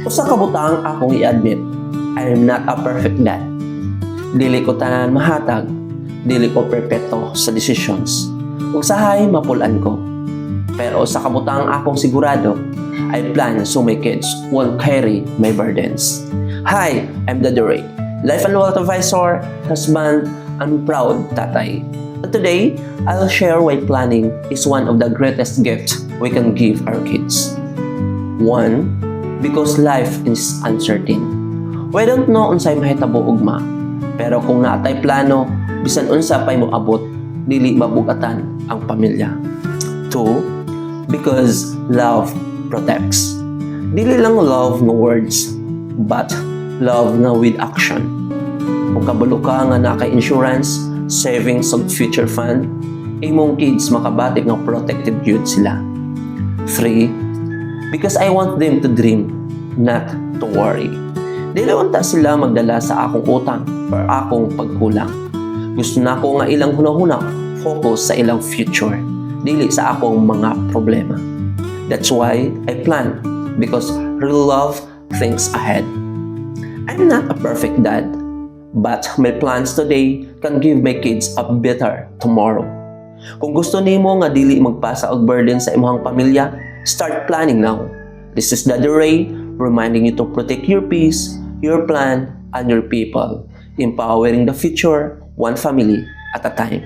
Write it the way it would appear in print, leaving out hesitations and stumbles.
Usa ka butang akong i-admit, I am not a perfect dad. Dili ko tanan mahatag, dili ko perpekto sa decisions. Ug sahay mapulan ko. Pero usa ka butang akong sigurado, I plan so my kids won't carry my burdens. Hi, I'm Daddy Ray, life and wealth advisor, husband, and proud tatay. And today, I'll share why planning is one of the greatest gifts we can give our kids. 1. Because life is uncertain. We don't know unsay mahitabo ugma, pero kung naatay plano, bisan unsa pay mo abot, dili mabugatan ang pamilya. 2. Because love protects. Dili lang love no words, but love na with action. Kung kabalo ka nga na kay insurance, savings ug future fund, imong kids makabatik nga protected gyud sila. 3. Because I want them to dream, not to worry. Dili unta sila magdala sa akong utang or akong pagkulang. Gusto na ko nga ilang hunahuna focus sa ilang future, dili sa akong mga problema. That's why I plan, because real love thinks ahead. I'm not a perfect dad, but my plans today can give my kids a better tomorrow. Kung gusto nimo nga dili magpasa og burden sa imong pamilya, start planning now. This is Daddy Ray, reminding you to protect your peace, your plan, and your people, empowering the future, one family at a time.